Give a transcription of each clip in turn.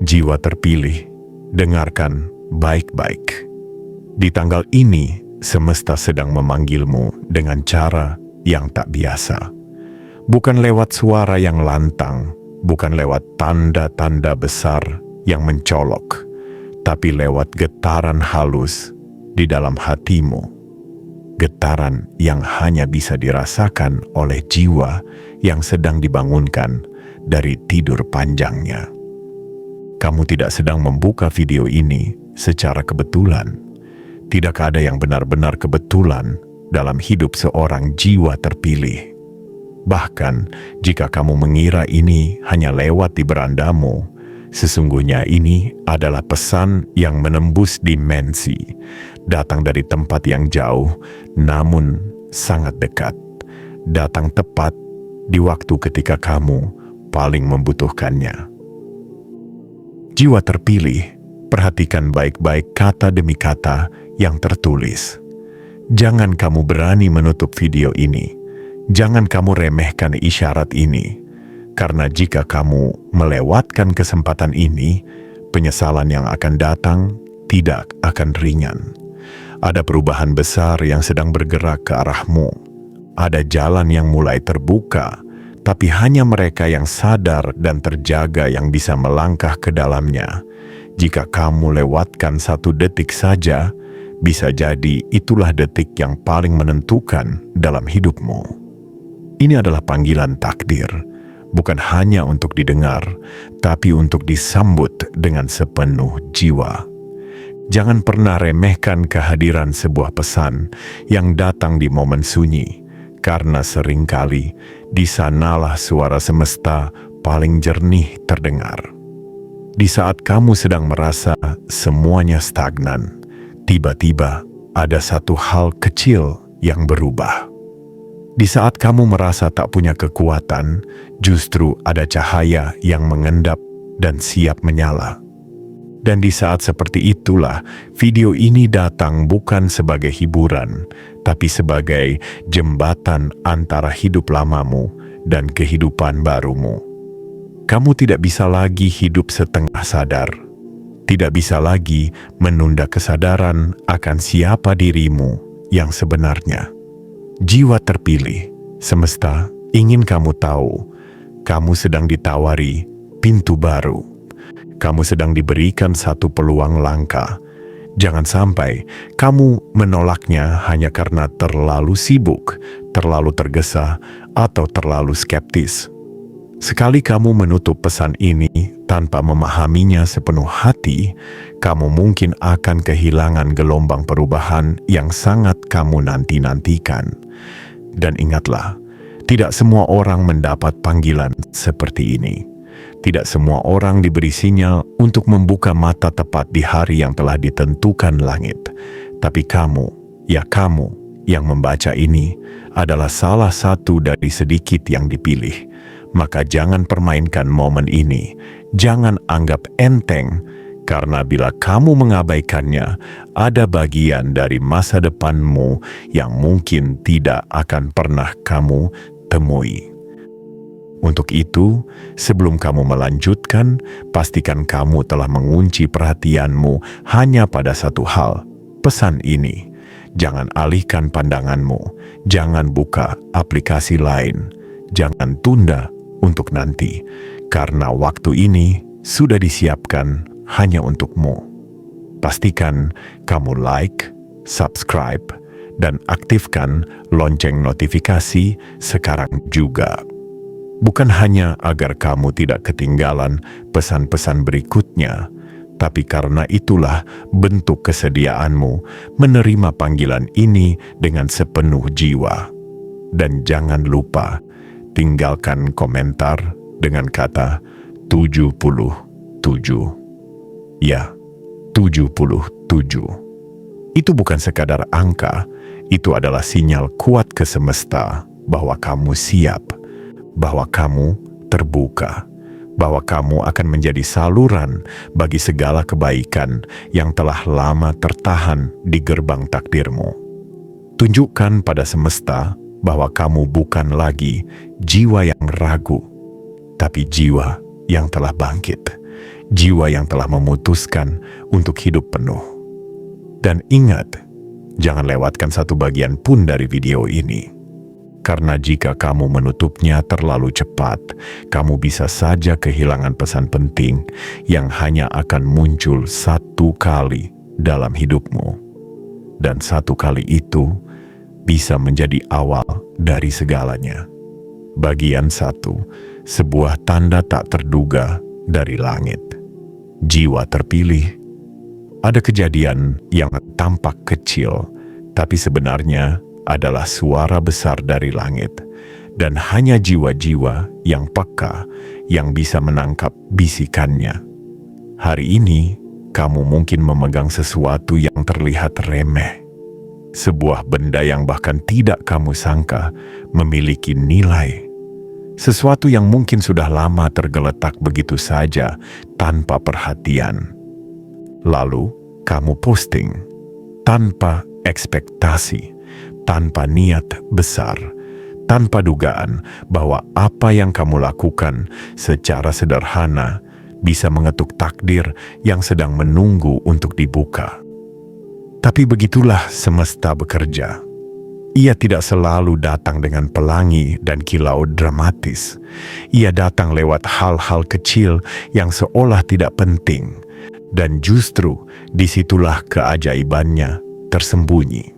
Jiwa terpilih, dengarkan baik-baik. Di tanggal ini, semesta sedang memanggilmu dengan cara yang tak biasa. Bukan lewat suara yang lantang, bukan lewat tanda-tanda besar yang mencolok, tapi lewat getaran halus di dalam hatimu. Getaran yang hanya bisa dirasakan oleh jiwa yang sedang dibangunkan dari tidur panjangnya. Kamu tidak sedang membuka video ini secara kebetulan. Tidak ada yang benar-benar kebetulan dalam hidup seorang jiwa terpilih. Bahkan jika kamu mengira ini hanya lewat di berandamu, sesungguhnya ini adalah pesan yang menembus dimensi, datang dari tempat yang jauh namun sangat dekat, datang tepat di waktu ketika kamu paling membutuhkannya. Jiwa terpilih, perhatikan baik-baik kata demi kata yang tertulis. Jangan kamu berani menutup video ini. Jangan kamu remehkan isyarat ini. Karena jika kamu melewatkan kesempatan ini, penyesalan yang akan datang tidak akan ringan. Ada perubahan besar yang sedang bergerak ke arahmu. Ada jalan yang mulai terbuka, tapi hanya mereka yang sadar dan terjaga yang bisa melangkah ke dalamnya. Jika kamu lewatkan 1 detik saja, bisa jadi itulah detik yang paling menentukan dalam hidupmu. Ini adalah panggilan takdir, bukan hanya untuk didengar, tapi untuk disambut dengan sepenuh jiwa. Jangan pernah remehkan kehadiran sebuah pesan yang datang di momen sunyi, karena seringkali di sanalah suara semesta paling jernih terdengar. Di saat kamu sedang merasa semuanya stagnan, tiba-tiba ada satu hal kecil yang berubah. Di saat kamu merasa tak punya kekuatan, justru ada cahaya yang mengendap dan siap menyala. Dan di saat seperti itulah, video ini datang bukan sebagai hiburan, tapi sebagai jembatan antara hidup lamamu dan kehidupan barumu. Kamu tidak bisa lagi hidup setengah sadar. Tidak bisa lagi menunda kesadaran akan siapa dirimu yang sebenarnya. Jiwa terpilih, semesta ingin kamu tahu, kamu sedang ditawari pintu baru. Kamu sedang diberikan satu peluang langka. Jangan sampai kamu menolaknya hanya karena terlalu sibuk, terlalu tergesa, atau terlalu skeptis. Sekali kamu menutup pesan ini tanpa memahaminya sepenuh hati, kamu mungkin akan kehilangan gelombang perubahan yang sangat kamu nanti-nantikan. Dan ingatlah, tidak semua orang mendapat panggilan seperti ini. Tidak semua orang diberi sinyal untuk membuka mata tepat di hari yang telah ditentukan langit. Tapi kamu, ya kamu yang membaca ini adalah salah satu dari sedikit yang dipilih. Maka jangan permainkan momen ini. Jangan anggap enteng, karena bila kamu mengabaikannya, ada bagian dari masa depanmu yang mungkin tidak akan pernah kamu temui. Untuk itu, sebelum kamu melanjutkan, pastikan kamu telah mengunci perhatianmu hanya pada satu hal, pesan ini. Jangan alihkan pandanganmu, jangan buka aplikasi lain, jangan tunda untuk nanti, karena waktu ini sudah disiapkan hanya untukmu. Pastikan kamu like, subscribe, dan aktifkan lonceng notifikasi sekarang juga. Bukan hanya agar kamu tidak ketinggalan pesan-pesan berikutnya, tapi karena itulah bentuk kesediaanmu menerima panggilan ini dengan sepenuh jiwa. Dan jangan lupa, tinggalkan komentar dengan kata 77. Ya, 77. Itu bukan sekadar angka, itu adalah sinyal kuat ke semesta bahwa kamu siap, bahwa kamu terbuka, bahwa kamu akan menjadi saluran bagi segala kebaikan yang telah lama tertahan di gerbang takdirmu. Tunjukkan pada semesta bahwa kamu bukan lagi jiwa yang ragu, tapi jiwa yang telah bangkit, jiwa yang telah memutuskan untuk hidup penuh. Dan ingat, jangan lewatkan satu bagian pun dari video ini. Karena jika kamu menutupnya terlalu cepat, kamu bisa saja kehilangan pesan penting yang hanya akan muncul satu kali dalam hidupmu. Dan satu kali itu bisa menjadi awal dari segalanya. Bagian 1, sebuah tanda tak terduga dari langit. Jiwa terpilih. Ada kejadian yang tampak kecil, tapi sebenarnya adalah suara besar dari langit, dan hanya jiwa-jiwa yang peka yang bisa menangkap bisikannya. Hari ini, kamu mungkin memegang sesuatu yang terlihat remeh. Sebuah benda yang bahkan tidak kamu sangka memiliki nilai. Sesuatu yang mungkin sudah lama tergeletak begitu saja tanpa perhatian. Lalu, kamu posting tanpa ekspektasi, tanpa niat besar, tanpa dugaan bahwa apa yang kamu lakukan secara sederhana bisa mengetuk takdir yang sedang menunggu untuk dibuka. Tapi begitulah semesta bekerja. Ia tidak selalu datang dengan pelangi dan kilau dramatis. Ia datang lewat hal-hal kecil yang seolah tidak penting, dan justru disitulah keajaibannya tersembunyi.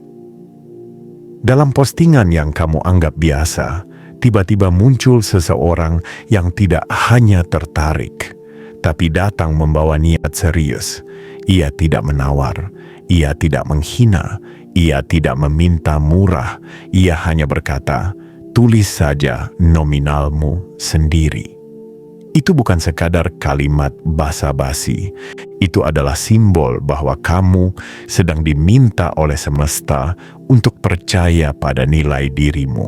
Dalam postingan yang kamu anggap biasa, tiba-tiba muncul seseorang yang tidak hanya tertarik, tapi datang membawa niat serius. Ia tidak menawar, ia tidak menghina, ia tidak meminta murah, ia hanya berkata, "Tulis saja nominalmu sendiri." Itu bukan sekadar kalimat basa-basi. Itu adalah simbol bahwa kamu sedang diminta oleh semesta untuk percaya pada nilai dirimu.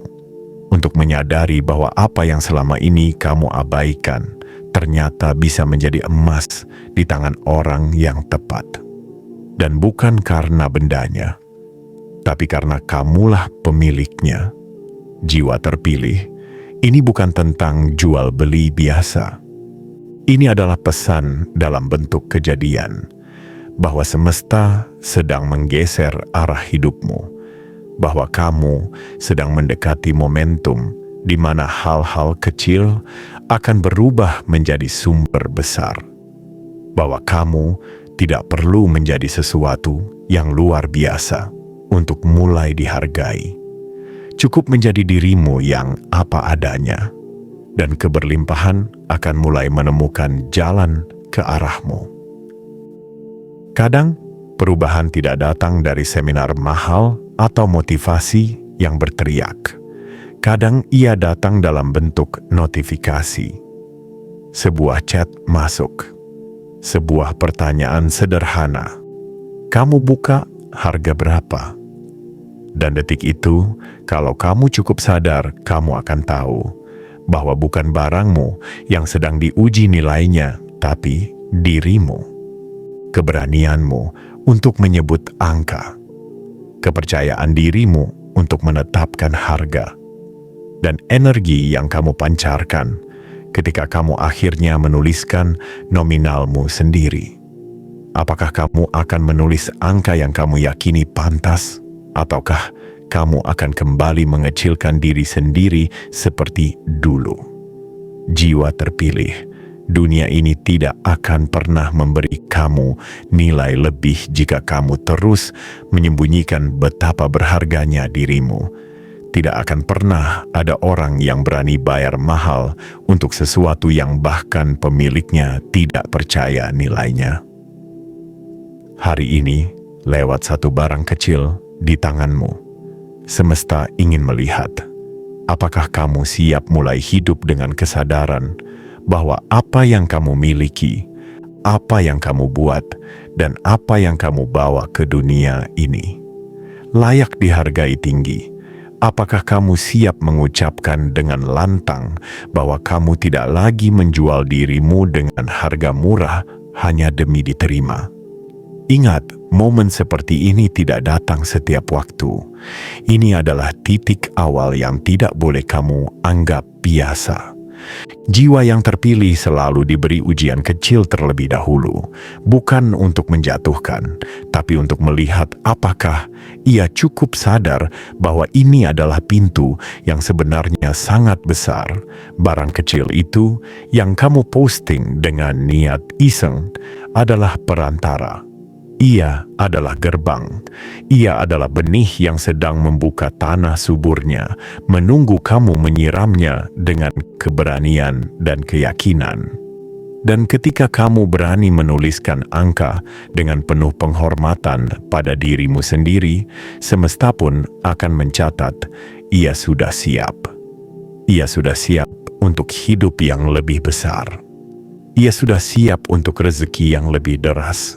Untuk menyadari bahwa apa yang selama ini kamu abaikan ternyata bisa menjadi emas di tangan orang yang tepat. Dan bukan karena bendanya, tapi karena kamulah pemiliknya. Jiwa terpilih. Ini bukan tentang jual beli biasa. Ini adalah pesan dalam bentuk kejadian, bahwa semesta sedang menggeser arah hidupmu, bahwa kamu sedang mendekati momentum di mana hal-hal kecil akan berubah menjadi sumber besar, bahwa kamu tidak perlu menjadi sesuatu yang luar biasa untuk mulai dihargai. Cukup menjadi dirimu yang apa adanya, dan keberlimpahan akan mulai menemukan jalan ke arahmu. Kadang, perubahan tidak datang dari seminar mahal atau motivasi yang berteriak. Kadang ia datang dalam bentuk notifikasi. Sebuah chat masuk. Sebuah pertanyaan sederhana. Kamu buka, harga berapa? Dan detik itu, kalau kamu cukup sadar, kamu akan tahu bahwa bukan barangmu yang sedang diuji nilainya, tapi dirimu. Keberanianmu untuk menyebut angka. Kepercayaan dirimu untuk menetapkan harga. Dan energi yang kamu pancarkan ketika kamu akhirnya menuliskan nominalmu sendiri. Apakah kamu akan menulis angka yang kamu yakini pantas? Ataukah kamu akan kembali mengecilkan diri sendiri seperti dulu? Jiwa terpilih, dunia ini tidak akan pernah memberi kamu nilai lebih jika kamu terus menyembunyikan betapa berharganya dirimu. Tidak akan pernah ada orang yang berani bayar mahal untuk sesuatu yang bahkan pemiliknya tidak percaya nilainya. Hari ini, lewat satu barang kecil di tanganmu, semesta ingin melihat apakah kamu siap mulai hidup dengan kesadaran bahwa apa yang kamu miliki, apa yang kamu buat, dan apa yang kamu bawa ke dunia ini layak dihargai tinggi. Apakah kamu siap mengucapkan dengan lantang bahwa kamu tidak lagi menjual dirimu dengan harga murah hanya demi diterima? Ingat, momen seperti ini tidak datang setiap waktu. Ini adalah titik awal yang tidak boleh kamu anggap biasa. Jiwa yang terpilih selalu diberi ujian kecil terlebih dahulu, bukan untuk menjatuhkan, tapi untuk melihat apakah ia cukup sadar bahwa ini adalah pintu yang sebenarnya sangat besar. Barang kecil itu yang kamu posting dengan niat iseng adalah perantara. Ia adalah gerbang. Ia adalah benih yang sedang membuka tanah suburnya, menunggu kamu menyiramnya dengan keberanian dan keyakinan. Dan ketika kamu berani menuliskan angka dengan penuh penghormatan pada dirimu sendiri, semesta pun akan mencatat, ia sudah siap. Ia sudah siap untuk hidup yang lebih besar. Ia sudah siap untuk rezeki yang lebih deras.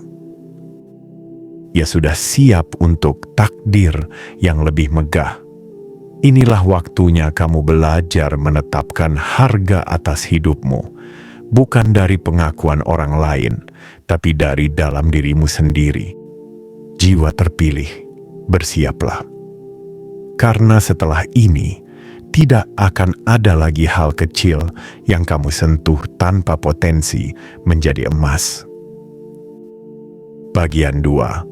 Ia sudah siap untuk takdir yang lebih megah. Inilah waktunya kamu belajar menetapkan harga atas hidupmu, bukan dari pengakuan orang lain, tapi dari dalam dirimu sendiri. Jiwa terpilih, bersiaplah. Karena setelah ini, tidak akan ada lagi hal kecil yang kamu sentuh tanpa potensi menjadi emas. Bagian 2.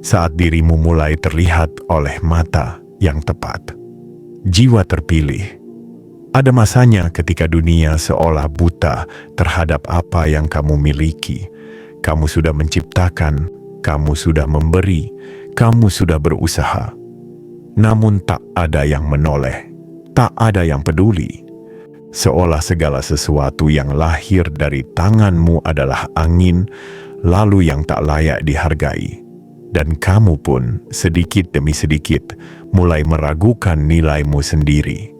Saat dirimu mulai terlihat oleh mata yang tepat. Jiwa terpilih. Ada masanya ketika dunia seolah buta terhadap apa yang kamu miliki. Kamu sudah menciptakan, kamu sudah memberi, kamu sudah berusaha. Namun tak ada yang menoleh, tak ada yang peduli. Seolah segala sesuatu yang lahir dari tanganmu adalah angin, lalu yang tak layak dihargai. Dan kamu pun sedikit demi sedikit mulai meragukan nilaimu sendiri.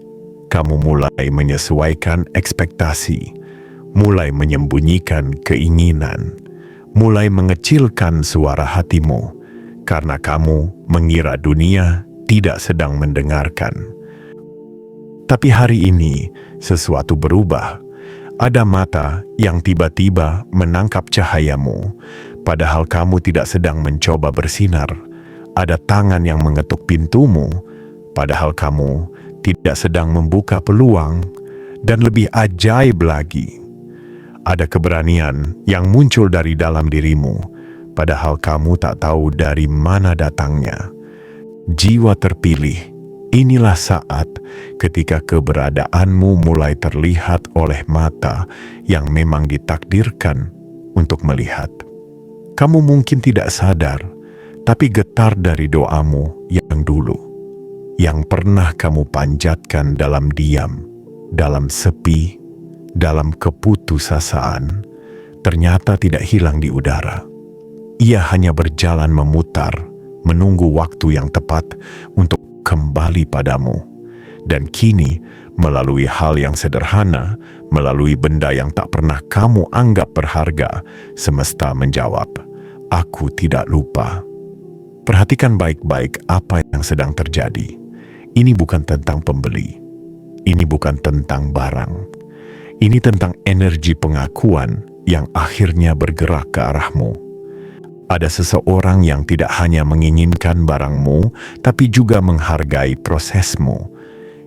Kamu mulai menyesuaikan ekspektasi, mulai menyembunyikan keinginan, mulai mengecilkan suara hatimu, karena kamu mengira dunia tidak sedang mendengarkan. Tapi hari ini sesuatu berubah. Ada mata yang tiba-tiba menangkap cahayamu, padahal kamu tidak sedang mencoba bersinar. Ada tangan yang mengetuk pintumu, padahal kamu tidak sedang membuka peluang. Dan lebih ajaib lagi, ada keberanian yang muncul dari dalam dirimu, padahal kamu tak tahu dari mana datangnya. Jiwa terpilih. Inilah saat ketika keberadaanmu mulai terlihat oleh mata yang memang ditakdirkan untuk melihat. Kamu mungkin tidak sadar, tapi getar dari doamu yang dulu, yang pernah kamu panjatkan dalam diam, dalam sepi, dalam keputusasaan, ternyata tidak hilang di udara. Ia hanya berjalan memutar, menunggu waktu yang tepat untuk kembali padamu. Dan kini, melalui hal yang sederhana, melalui benda yang tak pernah kamu anggap berharga, semesta menjawab, "Aku tidak lupa." Perhatikan baik-baik apa yang sedang terjadi. Ini bukan tentang pembeli. Ini bukan tentang barang. Ini tentang energi pengakuan yang akhirnya bergerak ke arahmu. Ada seseorang yang tidak hanya menginginkan barangmu, tapi juga menghargai prosesmu.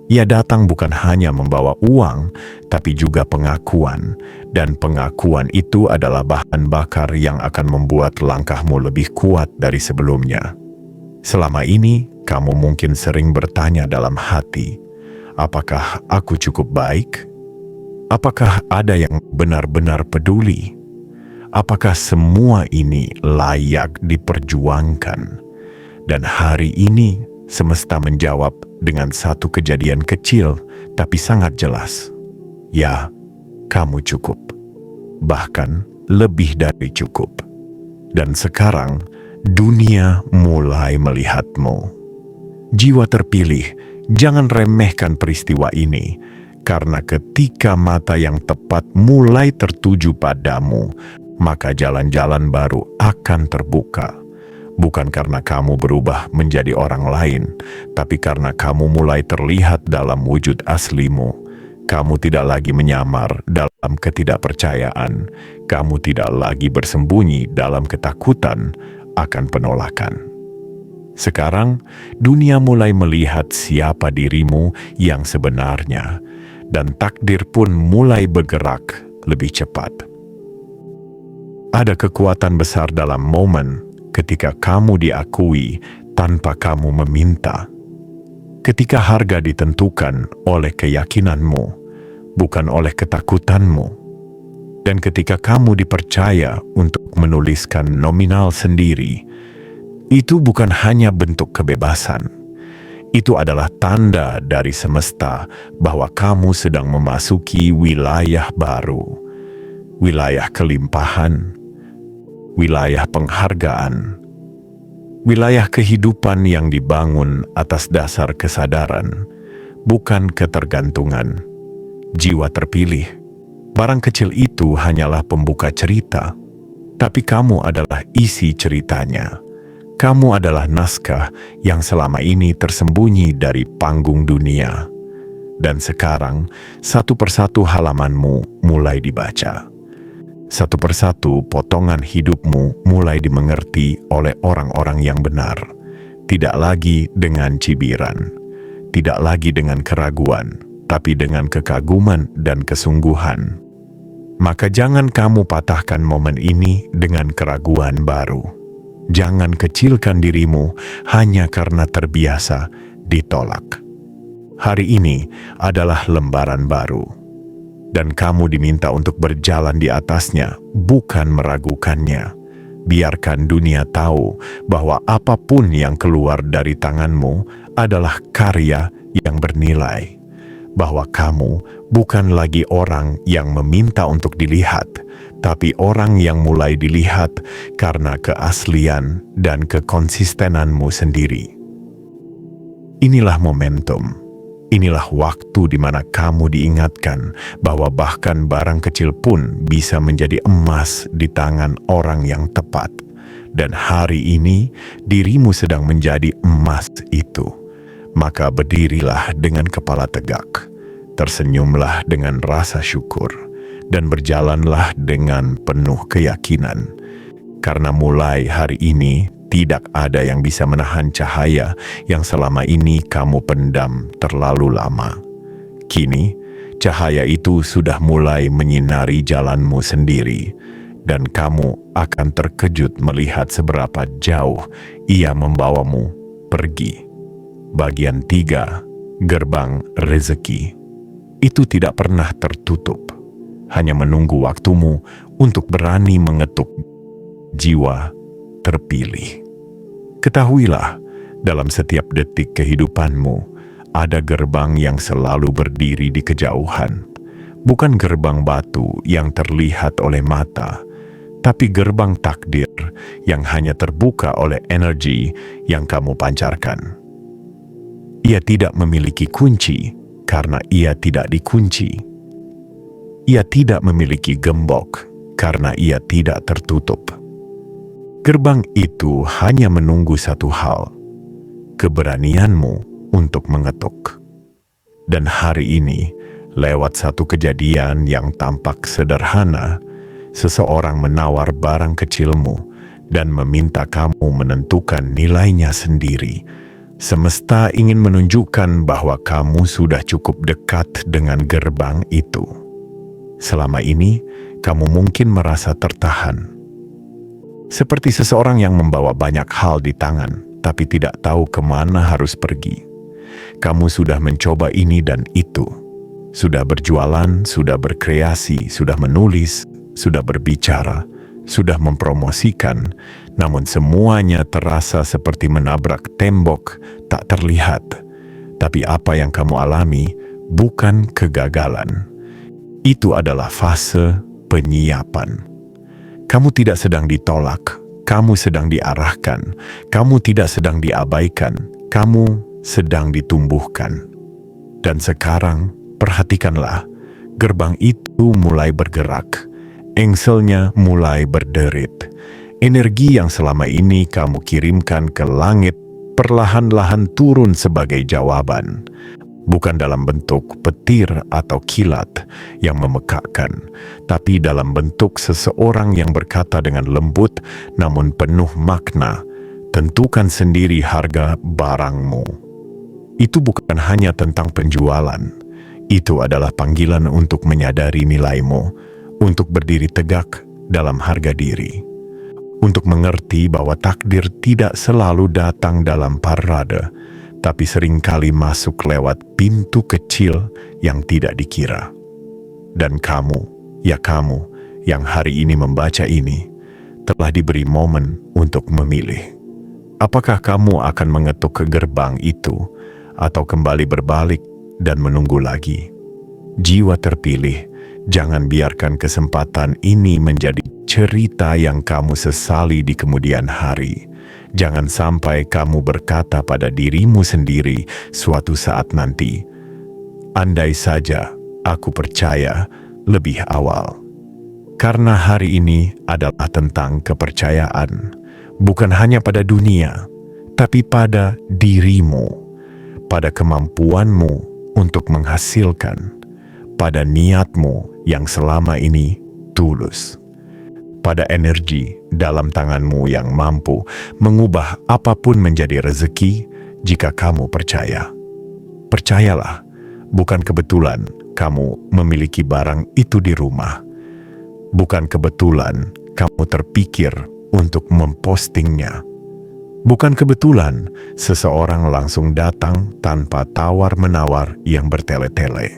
Ia datang bukan hanya membawa uang, tapi juga pengakuan. Dan pengakuan itu adalah bahan bakar yang akan membuat langkahmu lebih kuat dari sebelumnya. Selama ini, kamu mungkin sering bertanya dalam hati, apakah aku cukup baik? Apakah ada yang benar-benar peduli? Apakah semua ini layak diperjuangkan? Dan hari ini semesta menjawab dengan satu kejadian kecil tapi sangat jelas. Ya, kamu cukup. Bahkan lebih dari cukup. Dan sekarang dunia mulai melihatmu. Jiwa terpilih, jangan remehkan peristiwa ini. Karena ketika mata yang tepat mulai tertuju padamu, maka jalan-jalan baru akan terbuka. Bukan karena kamu berubah menjadi orang lain, tapi karena kamu mulai terlihat dalam wujud aslimu. Kamu tidak lagi menyamar dalam ketidakpercayaan. Kamu tidak lagi bersembunyi dalam ketakutan akan penolakan. Sekarang, dunia mulai melihat siapa dirimu yang sebenarnya. dan takdir pun mulai bergerak lebih cepat. Ada kekuatan besar dalam momen ketika kamu diakui tanpa kamu meminta. Ketika harga ditentukan oleh keyakinanmu, bukan oleh ketakutanmu. Dan ketika kamu dipercaya untuk menuliskan nominal sendiri, itu bukan hanya bentuk kebebasan. Itu adalah tanda dari semesta bahwa kamu sedang memasuki wilayah baru, wilayah kelimpahan, wilayah penghargaan, wilayah kehidupan yang dibangun atas dasar kesadaran, bukan ketergantungan. Jiwa terpilih, barang kecil itu hanyalah pembuka cerita, tapi kamu adalah isi ceritanya. Kamu adalah naskah yang selama ini tersembunyi dari panggung dunia. Dan sekarang, satu persatu halamanmu mulai dibaca. Satu persatu potongan hidupmu mulai dimengerti oleh orang-orang yang benar. Tidak lagi dengan cibiran, tidak lagi dengan keraguan, tapi dengan kekaguman dan kesungguhan. Maka jangan kamu patahkan momen ini dengan keraguan baru. Jangan kecilkan dirimu hanya karena terbiasa ditolak. Hari ini adalah lembaran baru, dan kamu diminta untuk berjalan di atasnya, bukan meragukannya. Biarkan dunia tahu bahwa apapun yang keluar dari tanganmu adalah karya yang bernilai. Bahwa kamu bukan lagi orang yang meminta untuk dilihat, tapi orang yang mulai dilihat karena keaslian dan kekonsistenanmu sendiri. Inilah momentum. Inilah waktu di mana kamu diingatkan bahwa bahkan barang kecil pun bisa menjadi emas di tangan orang yang tepat. Dan hari ini dirimu sedang menjadi emas itu. Maka berdirilah dengan kepala tegak, tersenyumlah dengan rasa syukur, dan berjalanlah dengan penuh keyakinan. Karena mulai hari ini, tidak ada yang bisa menahan cahaya yang selama ini kamu pendam terlalu lama. Kini, cahaya itu sudah mulai menyinari jalanmu sendiri, dan kamu akan terkejut melihat seberapa jauh ia membawamu pergi. Bagian 3, gerbang rezeki. Itu tidak pernah tertutup, hanya menunggu waktumu untuk berani mengetuk. Jiwa terpilih. Ketahuilah, dalam setiap detik kehidupanmu, ada gerbang yang selalu berdiri di kejauhan. Bukan gerbang batu yang terlihat oleh mata, tapi gerbang takdir yang hanya terbuka oleh energi yang kamu pancarkan. Ia tidak memiliki kunci karena ia tidak dikunci. Ia tidak memiliki gembok karena ia tidak tertutup. Gerbang itu hanya menunggu satu hal, keberanianmu untuk mengetuk. Dan hari ini, lewat satu kejadian yang tampak sederhana, seseorang menawar barang kecilmu dan meminta kamu menentukan nilainya sendiri. Semesta ingin menunjukkan bahwa kamu sudah cukup dekat dengan gerbang itu. Selama ini, kamu mungkin merasa tertahan. Seperti seseorang yang membawa banyak hal di tangan, tapi tidak tahu kemana harus pergi. Kamu sudah mencoba ini dan itu. Sudah berjualan, sudah berkreasi, sudah menulis, sudah berbicara, sudah mempromosikan, namun semuanya terasa seperti menabrak tembok tak terlihat. Tapi apa yang kamu alami bukan kegagalan. Itu adalah fase penyiapan. Kamu tidak sedang ditolak, kamu sedang diarahkan, kamu tidak sedang diabaikan, kamu sedang ditumbuhkan. Dan sekarang, perhatikanlah, gerbang itu mulai bergerak, engselnya mulai berderit. Energi yang selama ini kamu kirimkan ke langit perlahan-lahan turun sebagai jawaban. Bukan dalam bentuk petir atau kilat yang memekakkan, tapi dalam bentuk seseorang yang berkata dengan lembut namun penuh makna, tentukan sendiri harga barangmu. Itu bukan hanya tentang penjualan, Itu adalah panggilan untuk menyadari nilaimu, untuk berdiri tegak dalam harga diri, untuk mengerti bahwa takdir tidak selalu datang dalam parade, tapi seringkali masuk lewat pintu kecil yang tidak dikira. Dan kamu, ya kamu, yang hari ini membaca ini, telah diberi momen untuk memilih. Apakah kamu akan mengetuk ke gerbang itu, atau kembali berbalik dan menunggu lagi? Jiwa terpilih, jangan biarkan kesempatan ini menjadi cerita yang kamu sesali di kemudian hari. Jangan sampai kamu berkata pada dirimu sendiri suatu saat nanti, "Andai saja aku percaya lebih awal." Karena hari ini adalah tentang kepercayaan, bukan hanya pada dunia, tapi pada dirimu, pada kemampuanmu untuk menghasilkan, pada niatmu yang selama ini tulus, pada energi dalam tanganmu yang mampu mengubah apapun menjadi rezeki jika kamu percaya. Percayalah, bukan kebetulan kamu memiliki barang itu di rumah. Bukan kebetulan kamu terpikir untuk mempostingnya. Bukan kebetulan seseorang langsung datang tanpa tawar-menawar yang bertele-tele.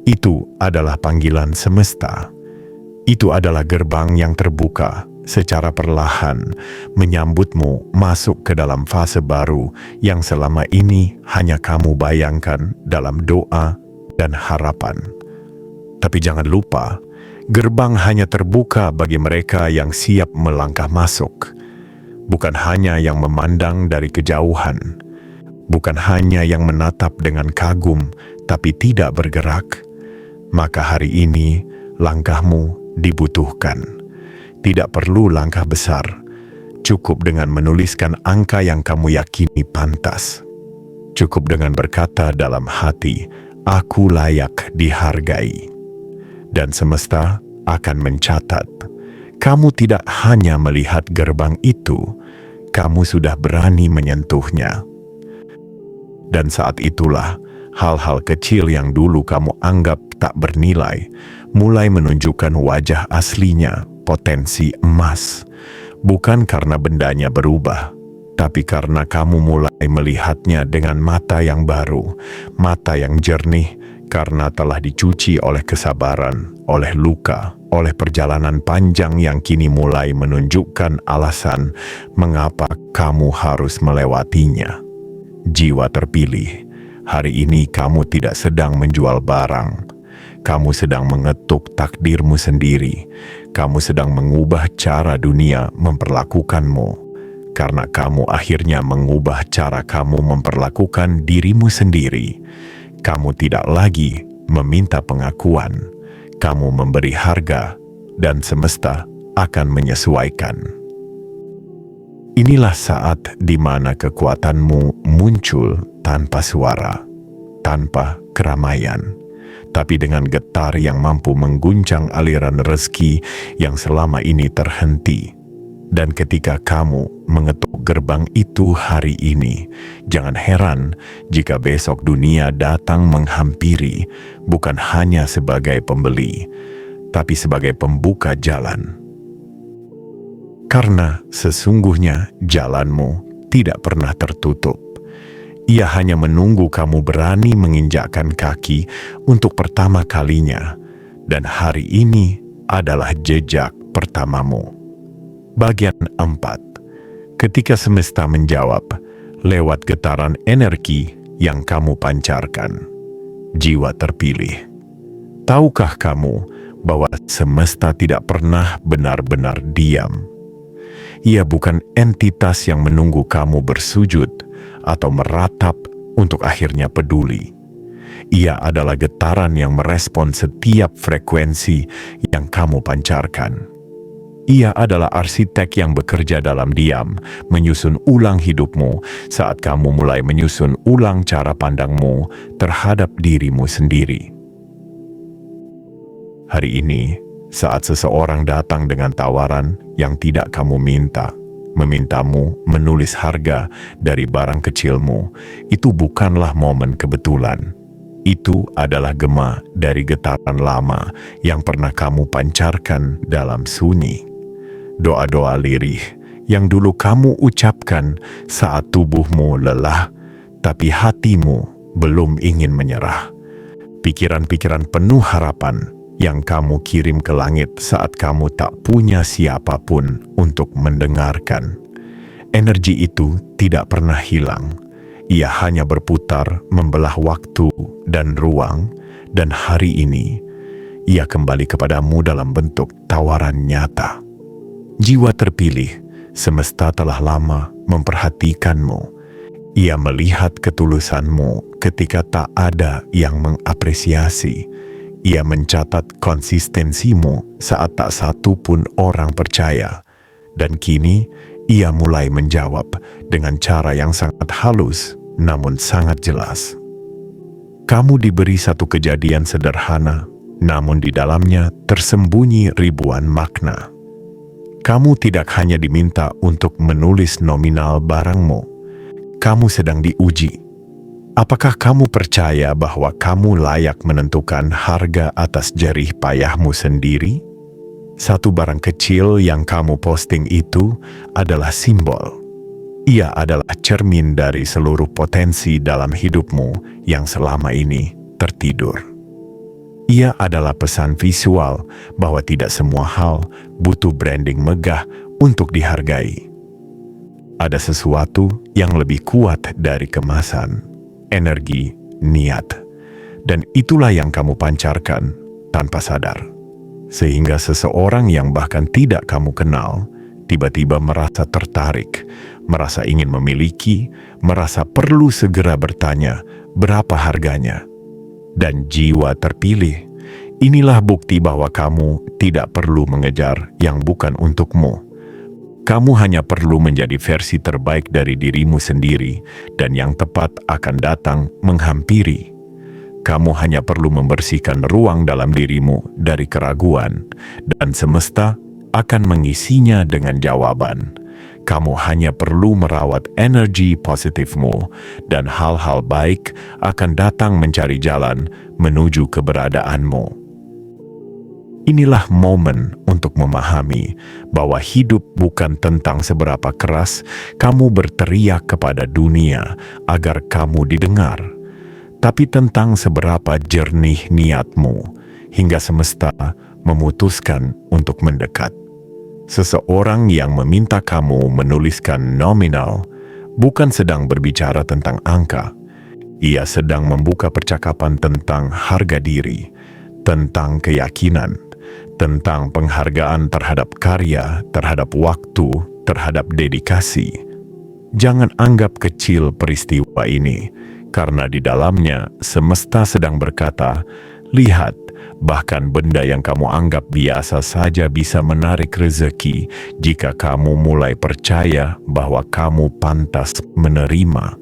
Itu adalah panggilan semesta. Itu adalah gerbang yang terbuka secara perlahan menyambutmu masuk ke dalam fase baru yang selama ini hanya kamu bayangkan dalam doa dan harapan. Tapi jangan lupa, gerbang hanya terbuka bagi mereka yang siap melangkah masuk. Bukan hanya yang memandang dari kejauhan. Bukan hanya yang menatap dengan kagum, tapi tidak bergerak. Maka hari ini, langkahmu dibutuhkan. Tidak perlu langkah besar. Cukup dengan menuliskan angka yang kamu yakini pantas. Cukup dengan berkata dalam hati, "Aku layak dihargai." Dan semesta akan mencatat, kamu tidak hanya melihat gerbang itu, kamu sudah berani menyentuhnya. Dan saat itulah, hal-hal kecil yang dulu kamu anggap tak bernilai, mulai menunjukkan wajah aslinya, potensi emas. Bukan karena bendanya berubah, tapi karena kamu mulai melihatnya dengan mata yang baru, mata yang jernih, karena telah dicuci oleh kesabaran, oleh luka, oleh perjalanan panjang yang kini mulai menunjukkan alasan mengapa kamu harus melewatinya. Jiwa terpilih, hari ini kamu tidak sedang menjual barang. Kamu sedang mengetuk takdirmu sendiri. Kamu sedang mengubah cara dunia memperlakukanmu. Karena kamu akhirnya mengubah cara kamu memperlakukan dirimu sendiri. Kamu tidak lagi meminta pengakuan, kamu memberi harga, dan semesta akan menyesuaikan. Inilah saat di mana kekuatanmu muncul tanpa suara, tanpa keramaian, tapi dengan getar yang mampu mengguncang aliran rezeki yang selama ini terhenti. Dan ketika kamu mengetuk gerbang itu hari ini, jangan heran jika besok dunia datang menghampiri, bukan hanya sebagai pembeli, tapi sebagai pembuka jalan. Karena sesungguhnya jalanmu tidak pernah tertutup. Ia hanya menunggu kamu berani menginjakkan kaki untuk pertama kalinya, dan hari ini adalah jejak pertamamu. Bagian 4. Ketika semesta menjawab lewat getaran energi yang kamu pancarkan. Jiwa terpilih. Tahukah kamu bahwa semesta tidak pernah benar-benar diam? Ia bukan entitas yang menunggu kamu bersujud atau meratap untuk akhirnya peduli. Ia adalah getaran yang merespon setiap frekuensi yang kamu pancarkan. Ia adalah arsitek yang bekerja dalam diam, menyusun ulang hidupmu saat kamu mulai menyusun ulang cara pandangmu terhadap dirimu sendiri. Hari ini, saat seseorang datang dengan tawaran yang tidak kamu minta, memintamu menulis harga dari barang kecilmu, itu bukanlah momen kebetulan. Itu adalah gema dari getaran lama yang pernah kamu pancarkan dalam sunyi. Doa-doa lirih yang dulu kamu ucapkan saat tubuhmu lelah, tapi hatimu belum ingin menyerah. Pikiran-pikiran penuh harapan yang kamu kirim ke langit saat kamu tak punya siapapun untuk mendengarkan. Energi itu tidak pernah hilang. Ia hanya berputar membelah waktu dan ruang, dan hari ini ia kembali kepadamu dalam bentuk tawaran nyata. Jiwa terpilih, semesta telah lama memperhatikanmu. Ia melihat ketulusanmu ketika tak ada yang mengapresiasi. Ia mencatat konsistensimu saat tak satu pun orang percaya. Dan kini ia mulai menjawab dengan cara yang sangat halus namun sangat jelas. Kamu diberi satu kejadian sederhana, namun di dalamnya tersembunyi ribuan makna. Kamu tidak hanya diminta untuk menulis nominal barangmu. Kamu sedang diuji. Apakah kamu percaya bahwa kamu layak menentukan harga atas jerih payahmu sendiri? Satu barang kecil yang kamu posting itu adalah simbol. Ia adalah cermin dari seluruh potensi dalam hidupmu yang selama ini tertidur. Ia adalah pesan visual bahwa tidak semua hal butuh branding megah untuk dihargai. Ada sesuatu yang lebih kuat dari kemasan, energi, niat. Dan itulah yang kamu pancarkan tanpa sadar. Sehingga seseorang yang bahkan tidak kamu kenal, tiba-tiba merasa tertarik, merasa ingin memiliki, merasa perlu segera bertanya berapa harganya. Dan jiwa terpilih, inilah bukti bahwa kamu tidak perlu mengejar yang bukan untukmu. Kamu hanya perlu menjadi versi terbaik dari dirimu sendiri, dan yang tepat akan datang menghampiri. Kamu hanya perlu membersihkan ruang dalam dirimu dari keraguan, dan semesta akan mengisinya dengan jawaban. Kamu hanya perlu merawat energi positifmu, dan hal-hal baik akan datang mencari jalan menuju keberadaanmu. Inilah momen untuk memahami bahwa hidup bukan tentang seberapa keras kamu berteriak kepada dunia agar kamu didengar, tapi tentang seberapa jernih niatmu hingga semesta memutuskan untuk mendekat. Seseorang yang meminta kamu menuliskan nominal bukan sedang berbicara tentang angka. Ia sedang membuka percakapan tentang harga diri, tentang keyakinan, tentang penghargaan terhadap karya, terhadap waktu, terhadap dedikasi. Jangan anggap kecil peristiwa ini, karena di dalamnya semesta sedang berkata, lihat, bahkan benda yang kamu anggap biasa saja bisa menarik rezeki jika kamu mulai percaya bahwa kamu pantas menerima.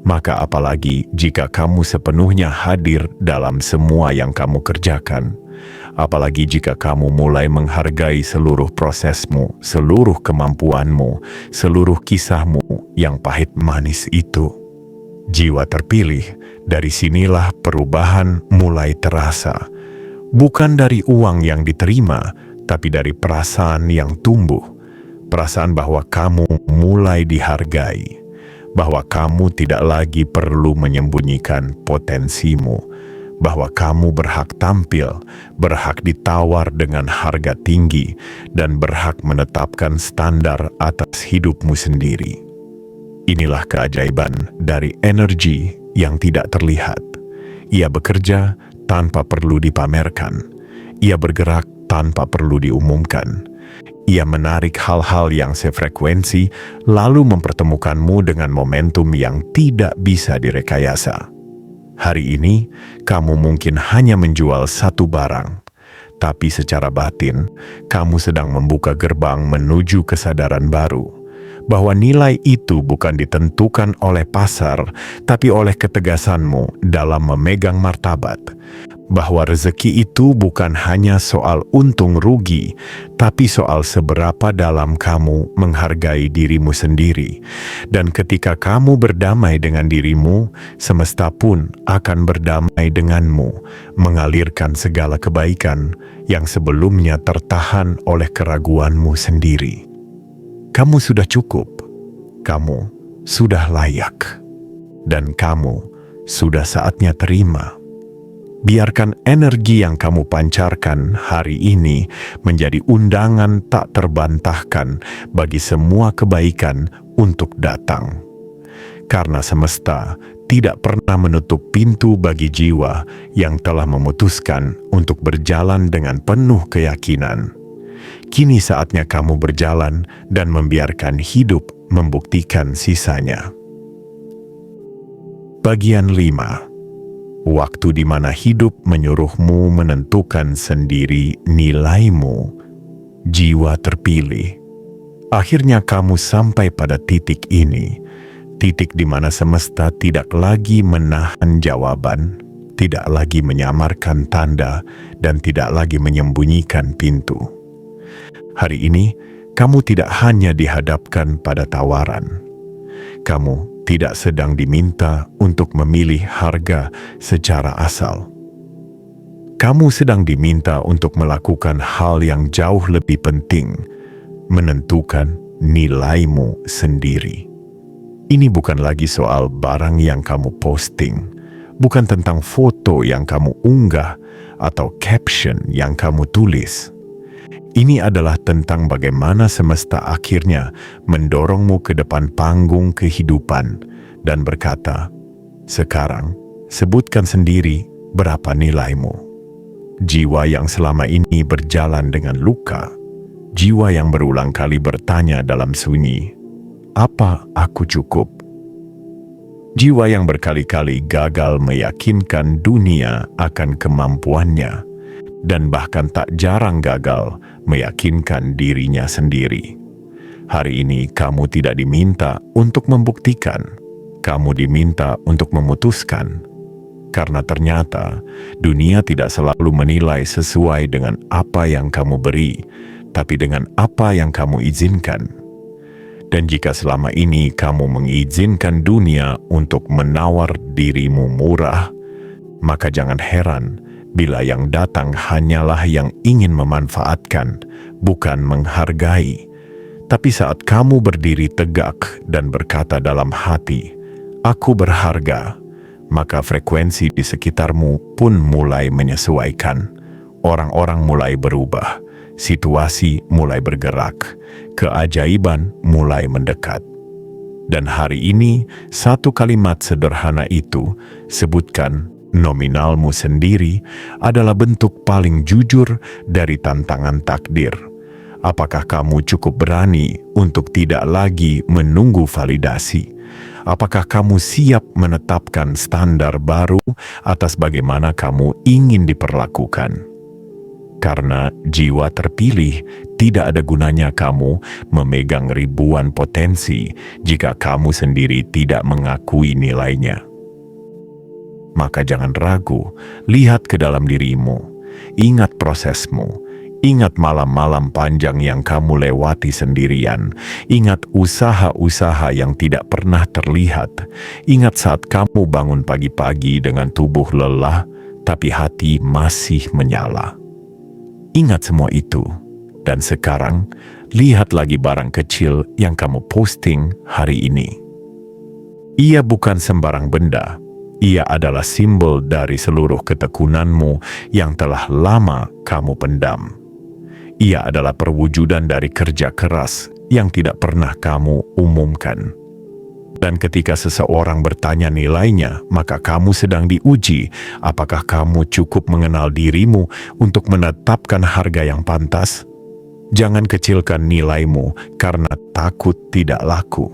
Maka apalagi jika kamu sepenuhnya hadir dalam semua yang kamu kerjakan. Apalagi jika kamu mulai menghargai seluruh prosesmu, seluruh kemampuanmu, seluruh kisahmu yang pahit manis itu. Jiwa terpilih, dari sinilah perubahan mulai terasa. Bukan dari uang yang diterima, tapi dari perasaan yang tumbuh. Perasaan bahwa kamu mulai dihargai, bahwa kamu tidak lagi perlu menyembunyikan potensimu, bahwa kamu berhak tampil, berhak ditawar dengan harga tinggi, dan berhak menetapkan standar atas hidupmu sendiri. Inilah keajaiban dari energi yang tidak terlihat. Ia bekerja tanpa perlu dipamerkan. Ia bergerak tanpa perlu diumumkan. Ia menarik hal-hal yang sefrekuensi, lalu mempertemukanmu dengan momentum yang tidak bisa direkayasa. Hari ini, kamu mungkin hanya menjual satu barang, tapi secara batin, kamu sedang membuka gerbang menuju kesadaran baru. bahwa nilai itu bukan ditentukan oleh pasar, tapi oleh ketegasanmu dalam memegang martabat. Bahwa rezeki itu bukan hanya soal untung rugi, tapi soal seberapa dalam kamu menghargai dirimu sendiri. Dan ketika kamu berdamai dengan dirimu, semesta pun akan berdamai denganmu, mengalirkan segala kebaikan yang sebelumnya tertahan oleh keraguanmu sendiri. Kamu sudah cukup, kamu sudah layak, dan kamu sudah saatnya terima. Biarkan energi yang kamu pancarkan hari ini menjadi undangan tak terbantahkan bagi semua kebaikan untuk datang. Karena semesta tidak pernah menutup pintu bagi jiwa yang telah memutuskan untuk berjalan dengan penuh keyakinan. Kini saatnya kamu berjalan dan membiarkan hidup membuktikan sisanya. Bagian 5. Waktu di mana hidup menyuruhmu menentukan sendiri nilaimu, jiwa terpilih. Akhirnya kamu sampai pada titik ini, titik di mana semesta tidak lagi menahan jawaban, tidak lagi menyamarkan tanda, dan tidak lagi menyembunyikan pintu. Hari ini, kamu tidak hanya dihadapkan pada tawaran. Kamu tidak sedang diminta untuk memilih harga secara asal. Kamu sedang diminta untuk melakukan hal yang jauh lebih penting, menentukan nilaimu sendiri. Ini bukan lagi soal barang yang kamu posting, bukan tentang foto yang kamu unggah atau caption yang kamu tulis. Ini adalah tentang bagaimana semesta akhirnya mendorongmu ke depan panggung kehidupan dan berkata, "Sekarang, sebutkan sendiri berapa nilaimu." Jiwa yang selama ini berjalan dengan luka, jiwa yang berulang kali bertanya dalam sunyi, "Apa aku cukup?" Jiwa yang berkali-kali gagal meyakinkan dunia akan kemampuannya, dan bahkan tak jarang gagal meyakinkan dirinya sendiri. Hari ini kamu tidak diminta untuk membuktikan, kamu diminta untuk memutuskan. Karena ternyata dunia tidak selalu menilai sesuai dengan apa yang kamu beri, tapi dengan apa yang kamu izinkan. Dan jika selama ini kamu mengizinkan dunia untuk menawar dirimu murah, maka jangan heran bila yang datang hanyalah yang ingin memanfaatkan, bukan menghargai. Tapi saat kamu berdiri tegak dan berkata dalam hati, "Aku berharga," maka frekuensi di sekitarmu pun mulai menyesuaikan. Orang-orang mulai berubah, situasi mulai bergerak, keajaiban mulai mendekat. Dan hari ini, satu kalimat sederhana itu, sebutkan nominalmu sendiri, adalah bentuk paling jujur dari tantangan takdir. Apakah kamu cukup berani untuk tidak lagi menunggu validasi? Apakah kamu siap menetapkan standar baru atas bagaimana kamu ingin diperlakukan? Karena jiwa terpilih, tidak ada gunanya kamu memegang ribuan potensi jika kamu sendiri tidak mengakui nilainya. Maka jangan ragu, lihat ke dalam dirimu, ingat prosesmu, ingat malam-malam panjang yang kamu lewati sendirian, ingat usaha-usaha yang tidak pernah terlihat, ingat saat kamu bangun pagi-pagi dengan tubuh lelah, tapi hati masih menyala. Ingat semua itu, dan sekarang lihat lagi barang kecil yang kamu posting hari ini. Ia bukan sembarang benda. Ia adalah simbol dari seluruh ketekunanmu yang telah lama kamu pendam. Ia adalah perwujudan dari kerja keras yang tidak pernah kamu umumkan. Dan ketika seseorang bertanya nilainya, maka kamu sedang diuji apakah kamu cukup mengenal dirimu untuk menetapkan harga yang pantas. Jangan kecilkan nilaimu karena takut tidak laku.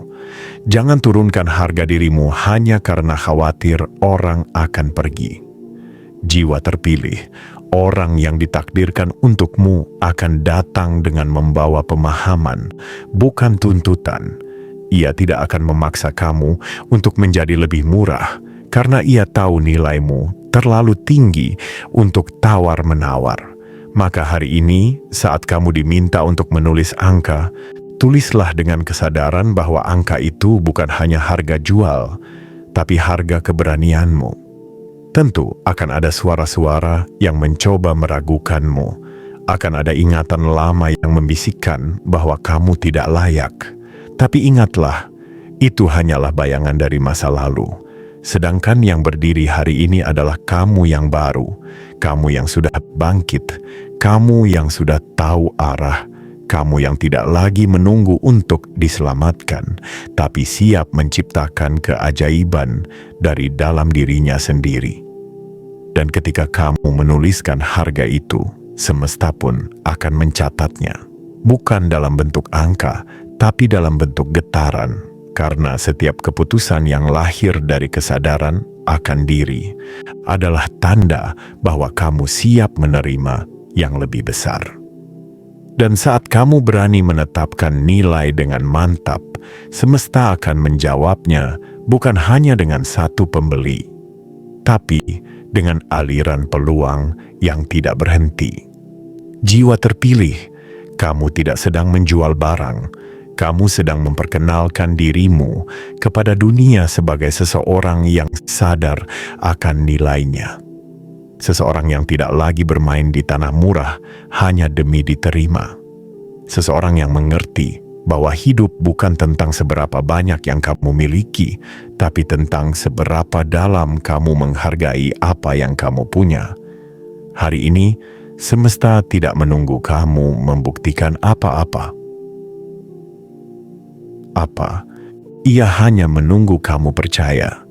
Jangan turunkan harga dirimu hanya karena khawatir orang akan pergi. Jiwa terpilih, orang yang ditakdirkan untukmu akan datang dengan membawa pemahaman, bukan tuntutan. Ia tidak akan memaksa kamu untuk menjadi lebih murah, karena ia tahu nilaimu terlalu tinggi untuk tawar-menawar. Maka hari ini, saat kamu diminta untuk menulis angka, tulislah dengan kesadaran bahwa angka itu bukan hanya harga jual, tapi harga keberanianmu. Tentu akan ada suara-suara yang mencoba meragukanmu. Akan ada ingatan lama yang membisikkan bahwa kamu tidak layak. Tapi ingatlah, itu hanyalah bayangan dari masa lalu. Sedangkan yang berdiri hari ini adalah kamu yang baru, kamu yang sudah bangkit, kamu yang sudah tahu arah, kamu yang tidak lagi menunggu untuk diselamatkan, tapi siap menciptakan keajaiban dari dalam dirinya sendiri. Dan ketika kamu menuliskan harga itu, semesta pun akan mencatatnya, bukan dalam bentuk angka, tapi dalam bentuk getaran, karena setiap keputusan yang lahir dari kesadaran akan diri adalah tanda bahwa kamu siap menerima yang lebih besar. Dan saat kamu berani menetapkan nilai dengan mantap, semesta akan menjawabnya bukan hanya dengan satu pembeli, tapi dengan aliran peluang yang tidak berhenti. Jiwa terpilih, kamu tidak sedang menjual barang, kamu sedang memperkenalkan dirimu kepada dunia sebagai seseorang yang sadar akan nilainya. Seseorang yang tidak lagi bermain di tanah murah hanya demi diterima. Seseorang yang mengerti bahwa hidup bukan tentang seberapa banyak yang kamu miliki, tapi tentang seberapa dalam kamu menghargai apa yang kamu punya. Hari ini, semesta tidak menunggu kamu membuktikan apa-apa. Ia hanya menunggu kamu percaya.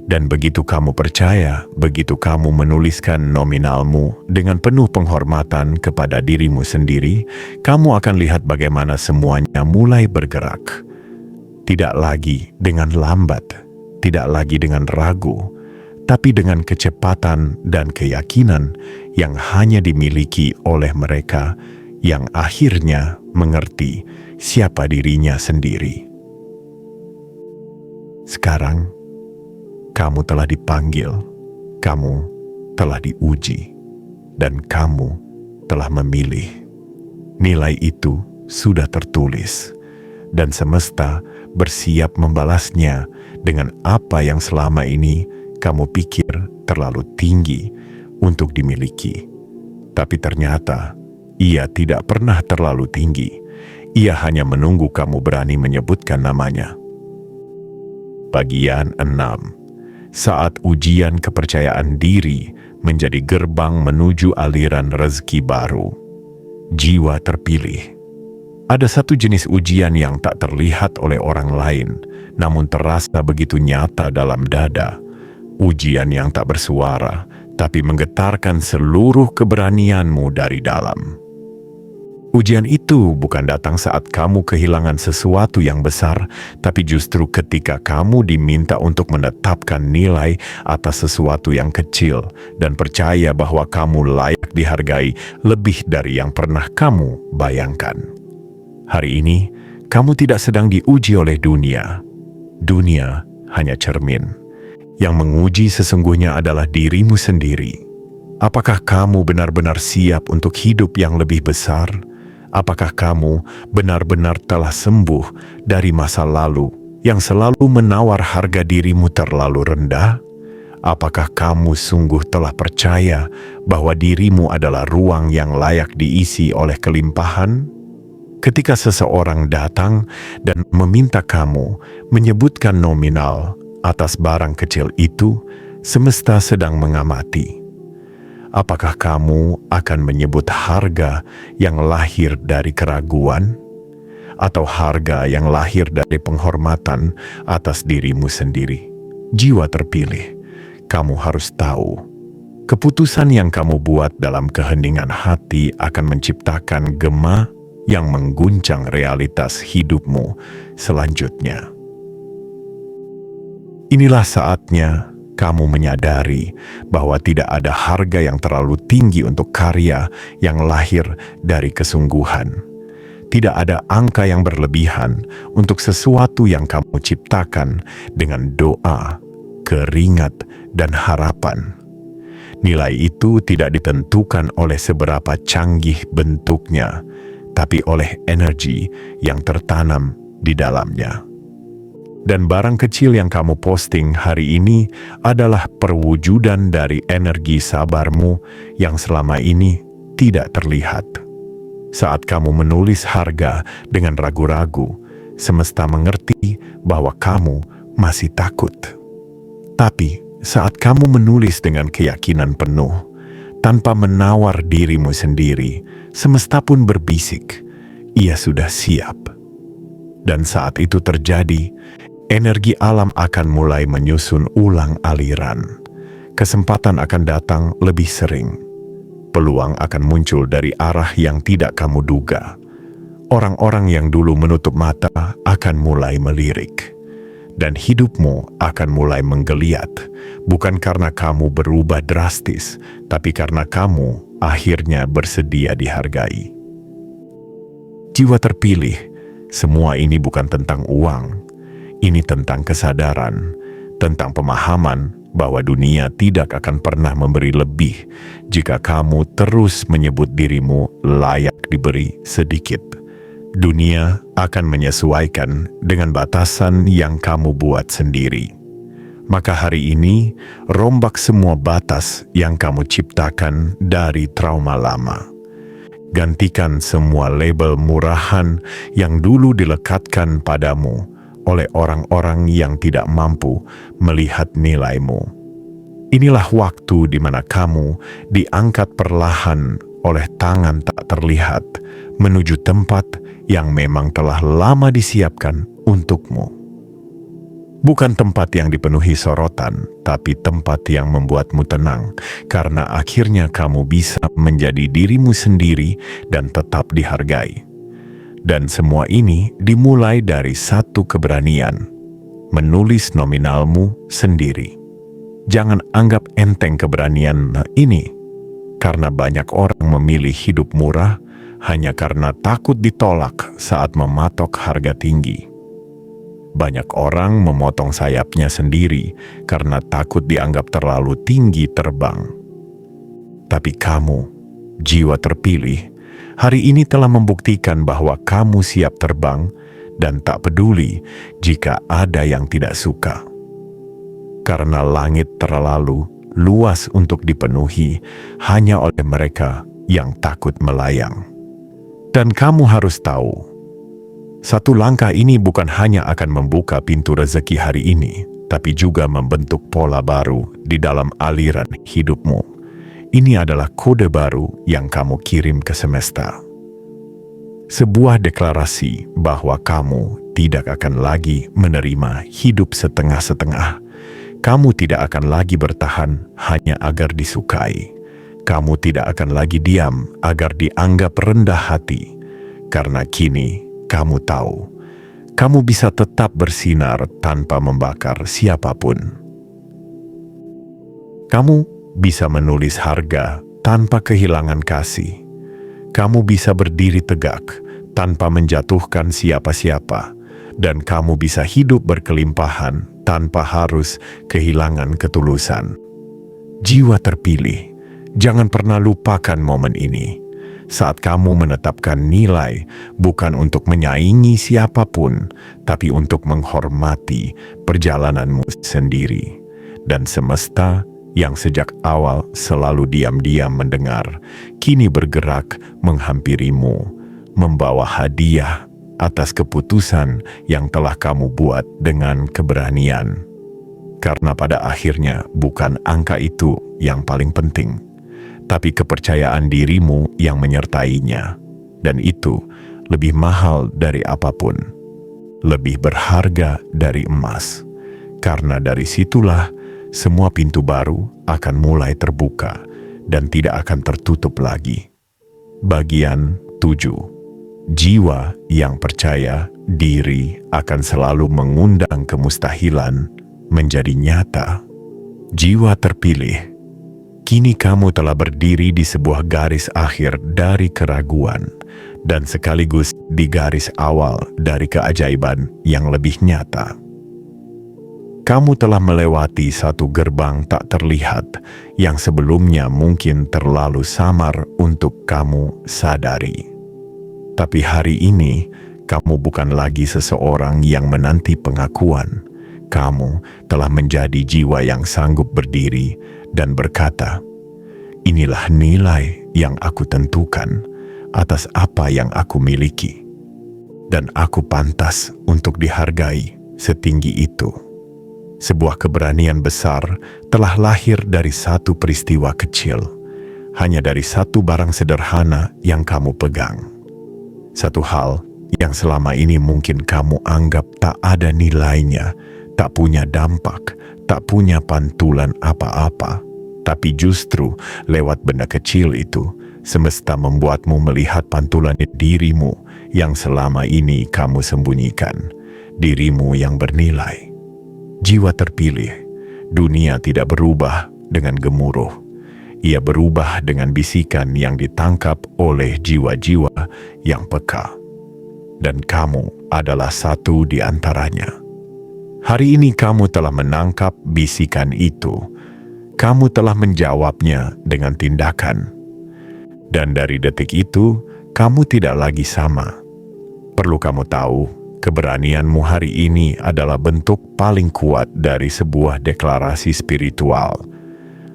Dan begitu kamu percaya, begitu kamu menuliskan nominalmu dengan penuh penghormatan kepada dirimu sendiri, kamu akan lihat bagaimana semuanya mulai bergerak. Tidak lagi dengan lambat, tidak lagi dengan ragu, tapi dengan kecepatan dan keyakinan yang hanya dimiliki oleh mereka yang akhirnya mengerti siapa dirinya sendiri. Sekarang, kamu telah dipanggil, kamu telah diuji, dan kamu telah memilih. Nilai itu sudah tertulis, dan semesta bersiap membalasnya dengan apa yang selama ini kamu pikir terlalu tinggi untuk dimiliki. Tapi ternyata, ia tidak pernah terlalu tinggi. Ia hanya menunggu kamu berani menyebutkan namanya. Bagian 6. Saat ujian kepercayaan diri menjadi gerbang menuju aliran rezeki baru. Jiwa terpilih. Ada satu jenis ujian yang tak terlihat oleh orang lain, namun terasa begitu nyata dalam dada. Ujian yang tak bersuara, tapi menggetarkan seluruh keberanianmu dari dalam. Ujian itu bukan datang saat kamu kehilangan sesuatu yang besar, tapi justru ketika kamu diminta untuk menetapkan nilai atas sesuatu yang kecil dan percaya bahwa kamu layak dihargai lebih dari yang pernah kamu bayangkan. Hari ini, kamu tidak sedang diuji oleh dunia. Dunia hanya cermin. Yang menguji sesungguhnya adalah dirimu sendiri. Apakah kamu benar-benar siap untuk hidup yang lebih besar? Apakah kamu benar-benar telah sembuh dari masa lalu yang selalu menawar harga dirimu terlalu rendah? Apakah kamu sungguh telah percaya bahwa dirimu adalah ruang yang layak diisi oleh kelimpahan? Ketika seseorang datang dan meminta kamu menyebutkan nominal atas barang kecil itu, semesta sedang mengamati. Apakah kamu akan menyebut harga yang lahir dari keraguan, atau harga yang lahir dari penghormatan atas dirimu sendiri? Jiwa terpilih, kamu harus tahu, keputusan yang kamu buat dalam keheningan hati akan menciptakan gema yang mengguncang realitas hidupmu selanjutnya. Inilah saatnya kamu menyadari bahwa tidak ada harga yang terlalu tinggi untuk karya yang lahir dari kesungguhan. Tidak ada angka yang berlebihan untuk sesuatu yang kamu ciptakan dengan doa, keringat, dan harapan. Nilai itu tidak ditentukan oleh seberapa canggih bentuknya, tapi oleh energi yang tertanam di dalamnya. Dan barang kecil yang kamu posting hari ini adalah perwujudan dari energi sabarmu yang selama ini tidak terlihat. Saat kamu menulis harga dengan ragu-ragu, semesta mengerti bahwa kamu masih takut. Tapi saat kamu menulis dengan keyakinan penuh, tanpa menawar dirimu sendiri, semesta pun berbisik, ia sudah siap. Dan saat itu terjadi, energi alam akan mulai menyusun ulang aliran. Kesempatan akan datang lebih sering. Peluang akan muncul dari arah yang tidak kamu duga. Orang-orang yang dulu menutup mata akan mulai melirik. Dan hidupmu akan mulai menggeliat, bukan karena kamu berubah drastis, tapi karena kamu akhirnya bersedia dihargai. Jiwa terpilih, semua ini bukan tentang uang. Ini tentang kesadaran, tentang pemahaman bahwa dunia tidak akan pernah memberi lebih jika kamu terus menyebut dirimu layak diberi sedikit. Dunia akan menyesuaikan dengan batasan yang kamu buat sendiri. Maka hari ini, rombak semua batas yang kamu ciptakan dari trauma lama. Gantikan semua label murahan yang dulu dilekatkan padamu oleh orang-orang yang tidak mampu melihat nilaimu. Inilah waktu di mana kamu diangkat perlahan oleh tangan tak terlihat menuju tempat yang memang telah lama disiapkan untukmu. Bukan tempat yang dipenuhi sorotan, tapi tempat yang membuatmu tenang, karena akhirnya kamu bisa menjadi dirimu sendiri dan tetap dihargai. Dan semua ini dimulai dari satu keberanian, menulis nominalmu sendiri. Jangan anggap enteng keberanian ini, karena banyak orang memilih hidup murah hanya karena takut ditolak saat mematok harga tinggi. Banyak orang memotong sayapnya sendiri karena takut dianggap terlalu tinggi terbang. Tapi kamu, jiwa terpilih, hari ini telah membuktikan bahwa kamu siap terbang dan tak peduli jika ada yang tidak suka. Karena langit terlalu luas untuk dipenuhi hanya oleh mereka yang takut melayang. Dan kamu harus tahu, satu langkah ini bukan hanya akan membuka pintu rezeki hari ini, tapi juga membentuk pola baru di dalam aliran hidupmu. Ini adalah kode baru yang kamu kirim ke semesta. Sebuah deklarasi bahwa kamu tidak akan lagi menerima hidup setengah-setengah. Kamu tidak akan lagi bertahan hanya agar disukai. Kamu tidak akan lagi diam agar dianggap rendah hati. Karena kini kamu tahu, kamu bisa tetap bersinar tanpa membakar siapapun. Kamu bisa menulis harga tanpa kehilangan kasih. Kamu bisa berdiri tegak tanpa menjatuhkan siapa-siapa, dan kamu bisa hidup berkelimpahan tanpa harus kehilangan ketulusan. Jiwa terpilih, jangan pernah lupakan momen ini. Saat kamu menetapkan nilai bukan untuk menyaingi siapapun, tapi untuk menghormati perjalananmu sendiri. Dan semesta yang sejak awal selalu diam-diam mendengar, kini bergerak menghampirimu, membawa hadiah atas keputusan yang telah kamu buat dengan keberanian. Karena pada akhirnya bukan angka itu yang paling penting, tapi kepercayaan dirimu yang menyertainya. Dan itu lebih mahal dari apapun, lebih berharga dari emas. Karena dari situlah semua pintu baru akan mulai terbuka dan tidak akan tertutup lagi. Bagian 7. Jiwa yang percaya diri akan selalu mengundang kemustahilan menjadi nyata. Jiwa terpilih, kini kamu telah berdiri di sebuah garis akhir dari keraguan, dan sekaligus di garis awal dari keajaiban yang lebih nyata. Kamu telah melewati satu gerbang tak terlihat yang sebelumnya mungkin terlalu samar untuk kamu sadari. Tapi hari ini, kamu bukan lagi seseorang yang menanti pengakuan. Kamu telah menjadi jiwa yang sanggup berdiri dan berkata, "Inilah nilai yang aku tentukan atas apa yang aku miliki, dan aku pantas untuk dihargai setinggi itu." Sebuah keberanian besar telah lahir dari satu peristiwa kecil, hanya dari satu barang sederhana yang kamu pegang. Satu hal yang selama ini mungkin kamu anggap tak ada nilainya, tak punya dampak, tak punya pantulan apa-apa. Tapi justru lewat benda kecil itu, semesta membuatmu melihat pantulan dirimu yang selama ini kamu sembunyikan, dirimu yang bernilai. Jiwa terpilih, dunia tidak berubah dengan gemuruh. Ia berubah dengan bisikan yang ditangkap oleh jiwa-jiwa yang peka. Dan kamu adalah satu di antaranya. Hari ini kamu telah menangkap bisikan itu. Kamu telah menjawabnya dengan tindakan. Dan dari detik itu, kamu tidak lagi sama. Perlu kamu tahu, keberanianmu hari ini adalah bentuk paling kuat dari sebuah deklarasi spiritual,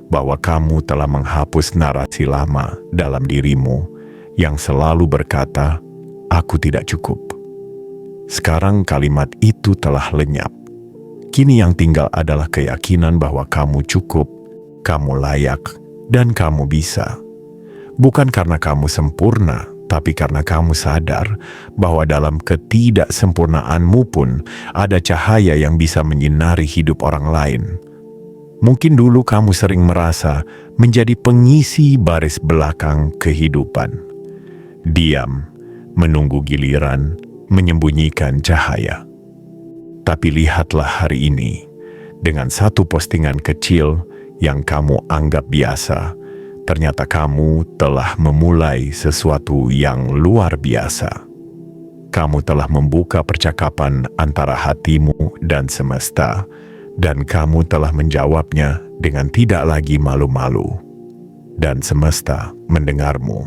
bahwa kamu telah menghapus narasi lama dalam dirimu yang selalu berkata, "Aku tidak cukup." Sekarang kalimat itu telah lenyap. Kini yang tinggal adalah keyakinan bahwa kamu cukup, kamu layak, dan kamu bisa. Bukan karena kamu sempurna, tapi karena kamu sadar bahwa dalam ketidaksempurnaanmu pun ada cahaya yang bisa menyinari hidup orang lain. Mungkin dulu kamu sering merasa menjadi pengisi baris belakang kehidupan. Diam, menunggu giliran, menyembunyikan cahaya. Tapi lihatlah hari ini, dengan satu postingan kecil yang kamu anggap biasa, ternyata kamu telah memulai sesuatu yang luar biasa. Kamu telah membuka percakapan antara hatimu dan semesta, dan kamu telah menjawabnya dengan tidak lagi malu-malu. Dan semesta mendengarmu.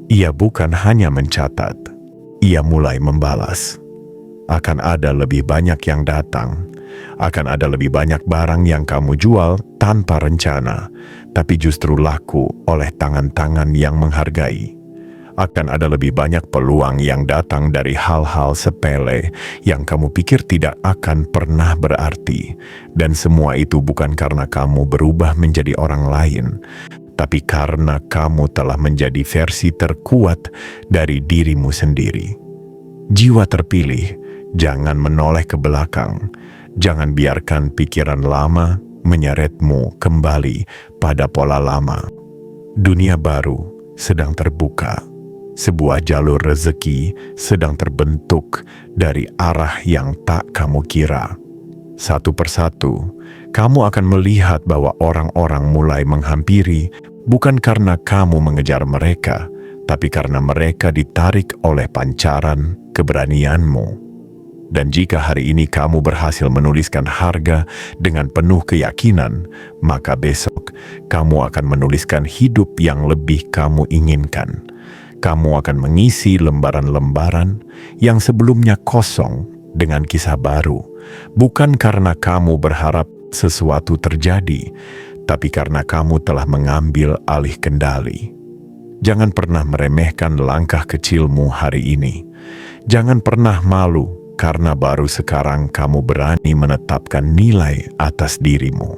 Ia bukan hanya mencatat, ia mulai membalas. Akan ada lebih banyak yang datang. Akan ada lebih banyak barang yang kamu jual tanpa rencana, tapi justru laku oleh tangan-tangan yang menghargai. Akan ada lebih banyak peluang yang datang dari hal-hal sepele yang kamu pikir tidak akan pernah berarti. Dan semua itu bukan karena kamu berubah menjadi orang lain, tapi karena kamu telah menjadi versi terkuat dari dirimu sendiri. Jiwa terpilih, jangan menoleh ke belakang. Jangan biarkan pikiran lama menyeretmu kembali pada pola lama. Dunia baru sedang terbuka. Sebuah jalur rezeki sedang terbentuk dari arah yang tak kamu kira. Satu persatu, kamu akan melihat bahwa orang-orang mulai menghampiri bukan karena kamu mengejar mereka, tapi karena mereka ditarik oleh pancaran keberanianmu. Dan jika hari ini kamu berhasil menuliskan harga dengan penuh keyakinan, maka besok kamu akan menuliskan hidup yang lebih kamu inginkan. Kamu akan mengisi lembaran-lembaran yang sebelumnya kosong dengan kisah baru, bukan karena kamu berharap sesuatu terjadi, tapi karena kamu telah mengambil alih kendali. Jangan pernah meremehkan langkah kecilmu hari ini. Jangan pernah malu karena baru sekarang kamu berani menetapkan nilai atas dirimu.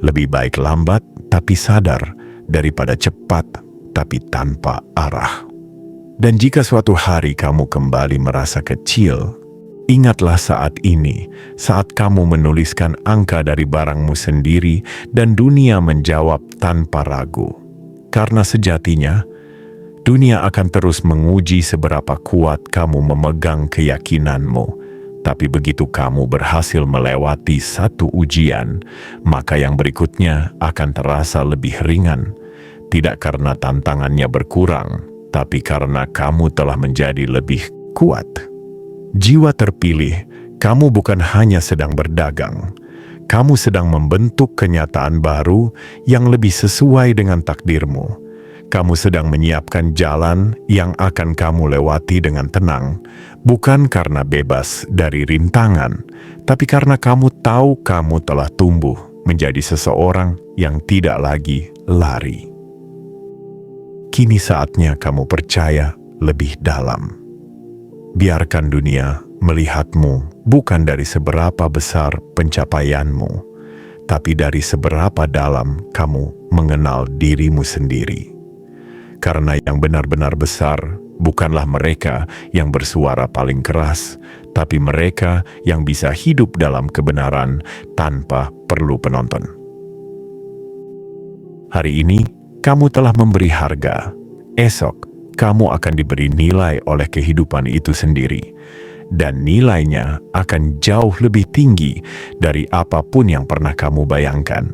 Lebih baik lambat tapi sadar daripada cepat tapi tanpa arah. Dan jika suatu hari kamu kembali merasa kecil, ingatlah saat ini, saat kamu menuliskan angka dari barangmu sendiri dan dunia menjawab tanpa ragu. Karena sejatinya, dunia akan terus menguji seberapa kuat kamu memegang keyakinanmu. Tapi begitu kamu berhasil melewati satu ujian, maka yang berikutnya akan terasa lebih ringan. Tidak karena tantangannya berkurang, tetapi karena kamu telah menjadi lebih kuat. Jiwa terpilih, kamu bukan hanya sedang berdagang, kamu sedang membentuk kenyataan baru yang lebih sesuai dengan takdirmu. Kamu sedang menyiapkan jalan yang akan kamu lewati dengan tenang, bukan karena bebas dari rintangan, tapi karena kamu tahu kamu telah tumbuh menjadi seseorang yang tidak lagi lari. Kini saatnya kamu percaya lebih dalam. Biarkan dunia melihatmu bukan dari seberapa besar pencapaianmu, tapi dari seberapa dalam kamu mengenal dirimu sendiri. Karena yang benar-benar besar bukanlah mereka yang bersuara paling keras, tapi mereka yang bisa hidup dalam kebenaran tanpa perlu penonton. Hari ini, kamu telah memberi harga. Esok, kamu akan diberi nilai oleh kehidupan itu sendiri. Dan nilainya akan jauh lebih tinggi dari apapun yang pernah kamu bayangkan.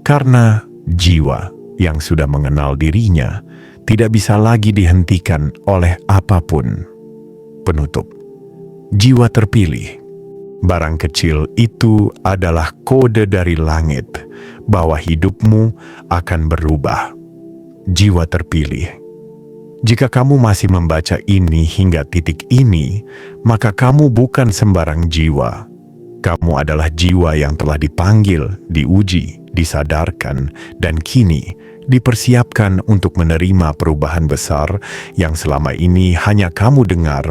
Karena jiwa yang sudah mengenal dirinya tidak bisa lagi dihentikan oleh apapun. Penutup. Jiwa terpilih. Barang kecil itu adalah kode dari langit bahwa hidupmu akan berubah. Jiwa terpilih. Jika kamu masih membaca ini hingga titik ini, maka kamu bukan sembarang jiwa. Kamu adalah jiwa yang telah dipanggil, diuji, disadarkan, dan kini dipersiapkan untuk menerima perubahan besar yang selama ini hanya kamu dengar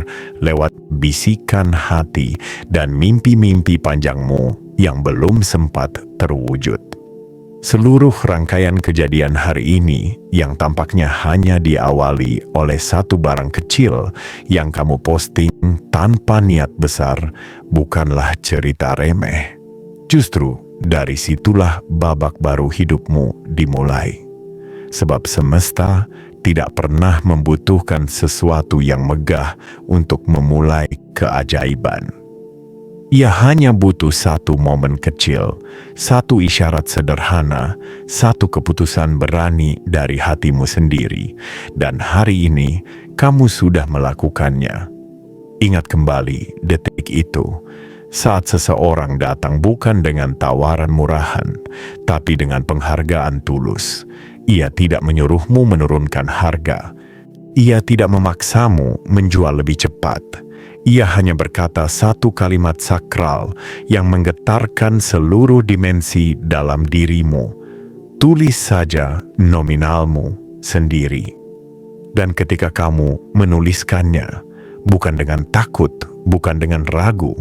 lewat bisikan hati dan mimpi-mimpi panjangmu yang belum sempat terwujud. Seluruh rangkaian kejadian hari ini yang tampaknya hanya diawali oleh satu barang kecil yang kamu posting tanpa niat besar bukanlah cerita remeh. Justru dari situlah babak baru hidupmu dimulai. Sebab semesta tidak pernah membutuhkan sesuatu yang megah untuk memulai keajaiban. Ia hanya butuh satu momen kecil, satu isyarat sederhana, satu keputusan berani dari hatimu sendiri. Dan hari ini, kamu sudah melakukannya. Ingat kembali detik itu, saat seseorang datang bukan dengan tawaran murahan, tapi dengan penghargaan tulus. Ia tidak menyuruhmu menurunkan harga. Ia tidak memaksamu menjual lebih cepat. Ia hanya berkata satu kalimat sakral yang menggetarkan seluruh dimensi dalam dirimu. Tulis saja nominalmu sendiri. Dan ketika kamu menuliskannya, bukan dengan takut, bukan dengan ragu,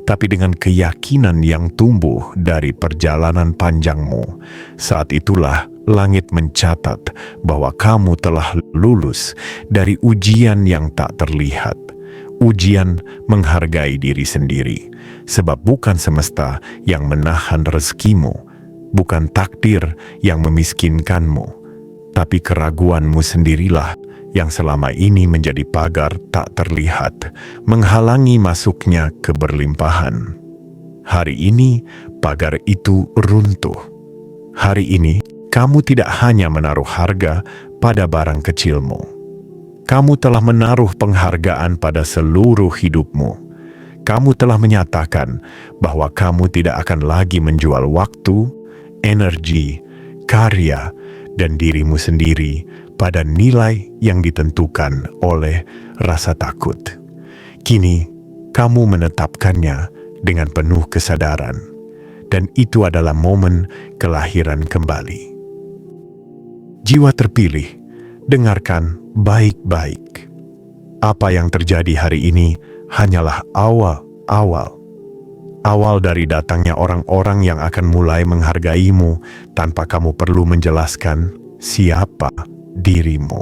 tapi dengan keyakinan yang tumbuh dari perjalanan panjangmu, saat itulah langit mencatat bahwa kamu telah lulus dari ujian yang tak terlihat. Ujian menghargai diri sendiri, sebab bukan semesta yang menahan rezekimu, bukan takdir yang memiskinkanmu, tapi keraguanmu sendirilah yang selama ini menjadi pagar tak terlihat, menghalangi masuknya keberlimpahan. Hari ini, pagar itu runtuh. Hari ini, kamu tidak hanya menaruh harga pada barang kecilmu. Kamu telah menaruh penghargaan pada seluruh hidupmu. Kamu telah menyatakan bahwa kamu tidak akan lagi menjual waktu, energi, karya, dan dirimu sendiri pada nilai yang ditentukan oleh rasa takut. Kini, kamu menetapkannya dengan penuh kesadaran, dan itu adalah momen kelahiran kembali. Jiwa terpilih, dengarkan baik-baik. Apa yang terjadi hari ini hanyalah awal dari datangnya orang-orang yang akan mulai menghargaimu tanpa kamu perlu menjelaskan siapa dirimu.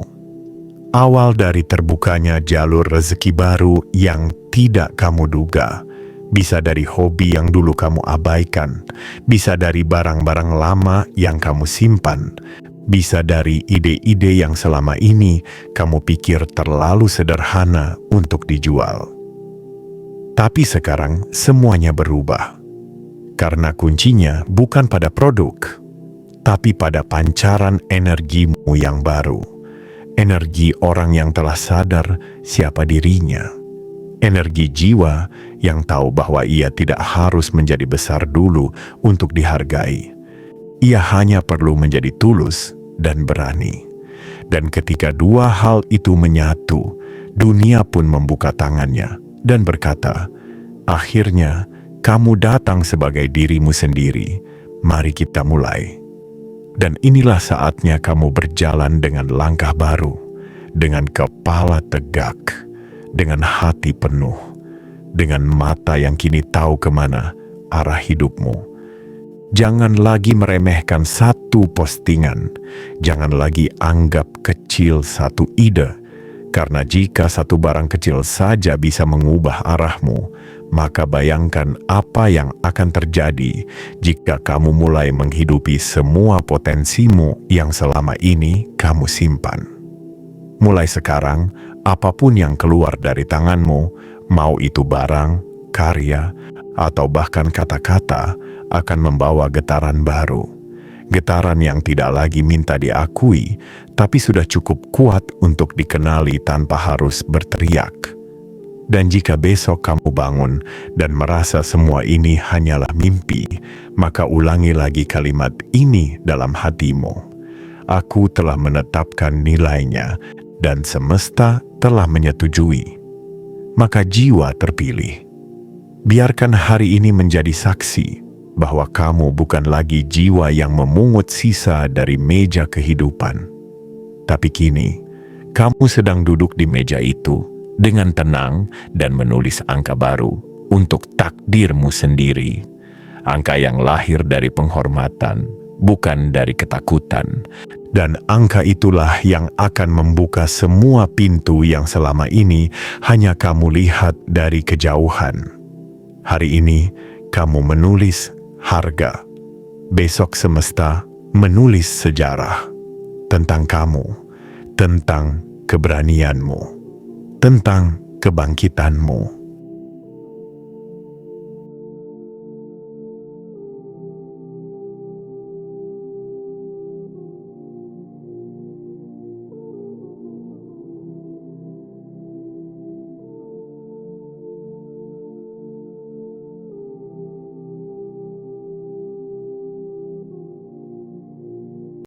Awal dari terbukanya jalur rezeki baru yang tidak kamu duga. Bisa dari hobi yang dulu kamu abaikan, bisa dari barang-barang lama yang kamu simpan, bisa dari ide-ide yang selama ini kamu pikir terlalu sederhana untuk dijual. Tapi sekarang semuanya berubah. Karena kuncinya bukan pada produk, tapi pada pancaran energimu yang baru. energi orang yang telah sadar siapa dirinya, energi jiwa yang tahu bahwa ia tidak harus menjadi besar dulu untuk dihargai. Ia hanya perlu menjadi tulus dan berani. Dan ketika dua hal itu menyatu, dunia pun membuka tangannya dan berkata, "Akhirnya kamu datang sebagai dirimu sendiri, mari kita mulai." Dan inilah saatnya kamu berjalan dengan langkah baru, dengan kepala tegak, dengan hati penuh, dengan mata yang kini tahu kemana arah hidupmu. Jangan lagi meremehkan satu postingan, jangan lagi anggap kecil satu ide, karena jika satu barang kecil saja bisa mengubah arahmu, maka bayangkan apa yang akan terjadi jika kamu mulai menghidupi semua potensimu yang selama ini kamu simpan. Mulai sekarang, apapun yang keluar dari tanganmu, mau itu barang, karya, atau bahkan kata-kata, akan membawa getaran baru. Getaran yang tidak lagi minta diakui, tapi sudah cukup kuat untuk dikenali tanpa harus berteriak. Dan jika besok kamu bangun dan merasa semua ini hanyalah mimpi, maka ulangi lagi kalimat ini dalam hatimu. Aku telah menetapkan nilainya dan semesta telah menyetujui. Maka jiwa terpilih. Biarkan hari ini menjadi saksi bahwa kamu bukan lagi jiwa yang memungut sisa dari meja kehidupan. Tapi kini, kamu sedang duduk di meja itu dengan tenang dan menulis angka baru untuk takdirmu sendiri. Angka yang lahir dari penghormatan, bukan dari ketakutan. Dan angka itulah yang akan membuka semua pintu yang selama ini hanya kamu lihat dari kejauhan. Hari ini, kamu menulis harga. Besok semesta menulis sejarah tentang kamu, tentang keberanianmu, tentang kebangkitanmu.